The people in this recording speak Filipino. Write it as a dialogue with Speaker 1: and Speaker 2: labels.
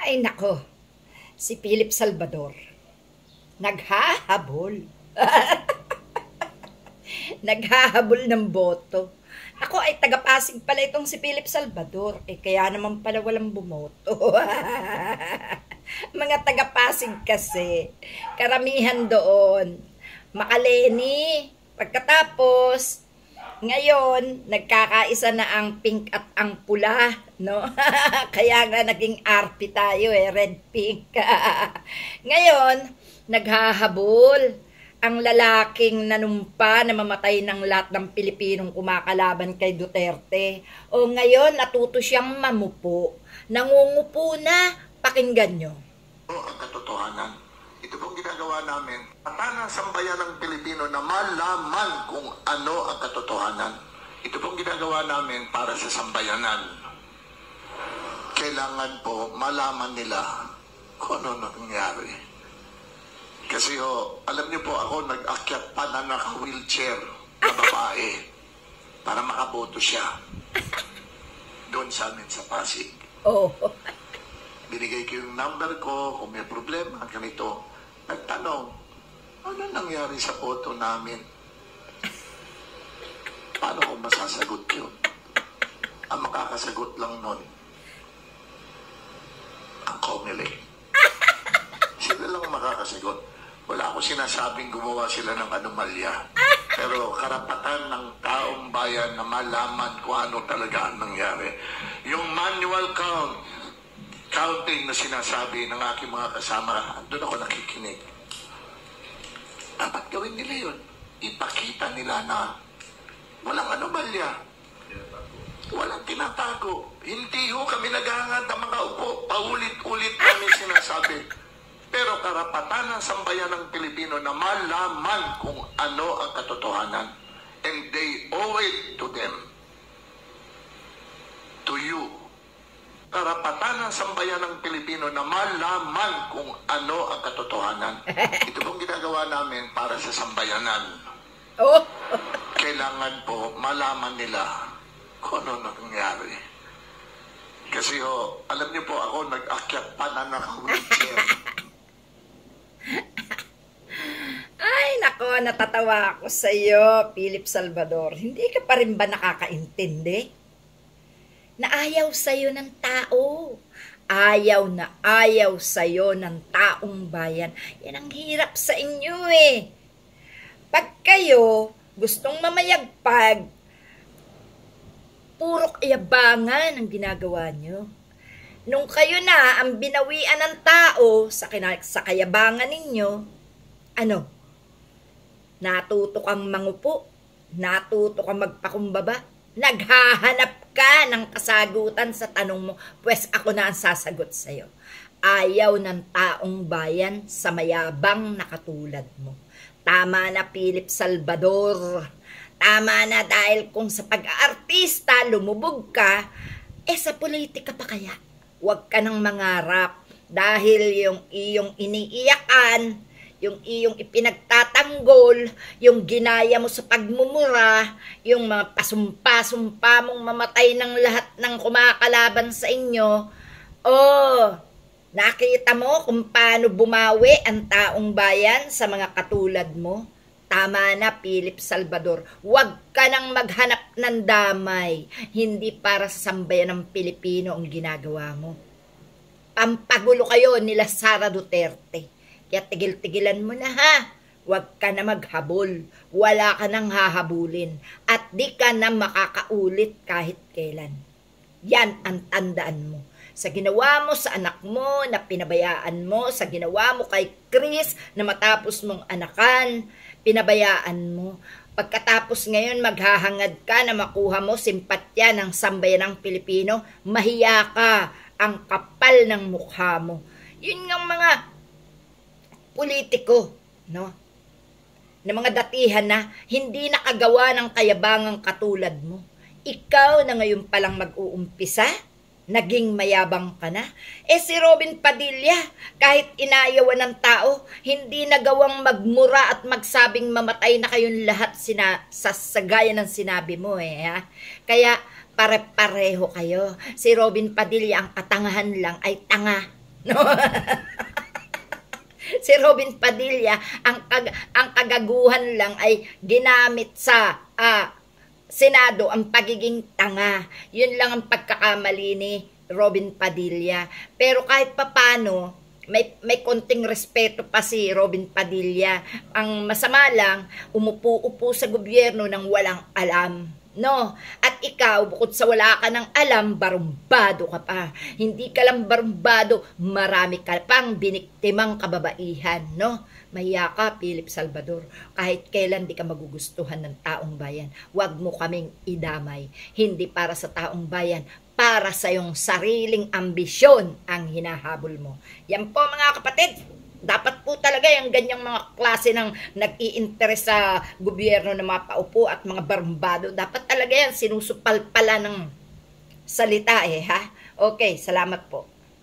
Speaker 1: Ay nako, si Philip Salvador. Naghahabol. Naghahabol ng boto. Ako ay taga-Pasig pala itong si Philip Salvador. Kaya naman pala walang bumoto. Mga taga-Pasig kasi. Karamihan doon. Makaleni. Pagkatapos, ngayon, nagkakaisa na ang pink at ang pula, no? Kaya nga naging RP tayo red pink. Ngayon, naghahabol ang lalaking nanumpa na mamatay ng lahat ng Pilipinong kumakalaban kay Duterte. O ngayon, natuto siyang mamupo. Nangungupo na, pakinggan nyo.
Speaker 2: Ang katotohanan. Ito pong ginagawa namin, patanan sambayan ng Pilipino na malaman kung ano ang katotohanan. Ito pong ginagawa namin para sa sambayanan. Kailangan po malaman nila kung ano nangyari. Kasi alam niyo po ako, nag-akyat pa na naka-wheelchair na babae para makaboto siya doon sa amin sa Pasig.
Speaker 1: Oh.
Speaker 2: Binigay ko yung number ko, kung may problema, ganito. Nagtanong, ano nangyari sa boto namin? Paano ko masasagot yun? Ang makakasagot lang nun, ang Comelec. Sila lang makakasagot. Wala ako sinasabing gumawa sila ng anomalya. Pero karapatan ng taong bayan na malaman kung ano talaga ang nangyari. Yung manual counting na sinasabi ng aking mga kasama, doon ako nakikinig. Dapat gawin nila yun. Ipakita nila na walang anomalya. Walang tinatago. Hindi ho kami naghahangad ng mga upo. Paulit-ulit kami sinasabi. Pero karapatan ng sambayan ng Pilipino na malaman kung ano ang katotohanan. And they owe it to them. To you. Karapatan ng sambayan ng Pilipino na malaman kung ano ang katotohanan. Ito pong ginagawa namin para sa sambayanan.
Speaker 1: Oh.
Speaker 2: Kailangan po malaman nila kung ano nangyari. Kasi alam niyo po ako, nag-akyat pa na naka-wheelchair.
Speaker 1: Ay, nako, natatawa ako sa iyo, Philip Salvador. Hindi ka pa rin ba nakakaintindi? Na ayaw sa iyo ng tao. Ayaw na ayaw sa iyo ng taong bayan. Yan ang hirap sa inyo eh. Pag kayo gustong mamayagpag, puro kayabangan ang ginagawa nyo. Nung kayo na ang binawian ng tao sa kayabangan ninyo, ano? Natuto kang mangupo, natuto kang magpakumbaba, naghahanap ka ng kasagutan sa tanong mo, pues ako na ang sasagot sa'yo. Ayaw ng taong bayan sa mayabang na katulad mo. Tama na, Philip Salvador. Tama na, dahil kung sa pag-aartista lumubog ka, sa politika pa kaya? Huwag ka nang mangarap dahil yung iyong iniiyakan, yung iyong ipinagtatanggol, yung ginaya mo sa pagmumura, yung mga pasumpa-sumpa mong mamatay ng lahat ng kumakalaban sa inyo. Nakita mo kung paano bumawi ang taong bayan sa mga katulad mo? Tama na, Philip Salvador. Huwag ka nang maghanap ng damay. Hindi para sa sambayan ng Pilipino ang ginagawa mo. Pampagulo kayo nila Sara Duterte. Kaya tigil-tigilan mo na ha. Huwag ka na maghabol. Wala ka nang hahabulin. At di ka na makakaulit kahit kailan. Yan ang tandaan mo. Sa ginawa mo sa anak mo na pinabayaan mo, sa ginawa mo kay Chris na matapos mong anakan, pinabayaan mo. Pagkatapos ngayon maghahangad ka na makuha mo simpatya ng sambayan ng Pilipino, mahiya ka, ang kapal ng mukha mo. Yun ng mga politiko, no? Na mga datihan na hindi nakagawa ng kayabangang katulad mo. Ikaw na ngayon palang mag-uumpisa, naging mayabang ka na. Si Robin Padilla, kahit inayawan ng tao, hindi nagawang magmura at magsabing mamatay na kayong lahat sa gaya ng sinabi mo ha? Kaya pare-pareho kayo. Si Robin Padilla ang katangahan lang ay tanga. No? Si Robin Padilla, ang kagaguhan lang ay ginamit sa Senado ang pagiging tanga. Yun lang ang pagkakamali ni Robin Padilla. Pero kahit papano, may konting respeto pa si Robin Padilla. Ang masama lang, umupo-upo sa gobyerno ng walang alam. No? At ikaw, bukod sa wala ka ng alam, barumbado ka pa. Hindi ka lang barumbado, marami ka pang biniktimang kababaihan. No? Mahiya ka, Philip Salvador. Kahit kailan di ka magugustuhan ng taong bayan, huwag mo kaming idamay. Hindi para sa taong bayan, para sa iyong sariling ambisyon ang hinahabol mo. Yan po mga kapatid. Dapat po talaga yung ganyang mga klase ng nag-i-interest sa gobyerno na mga paupo at mga barumbado. Dapat talaga yan sinusupal pala ng salita ha. Okay, salamat po.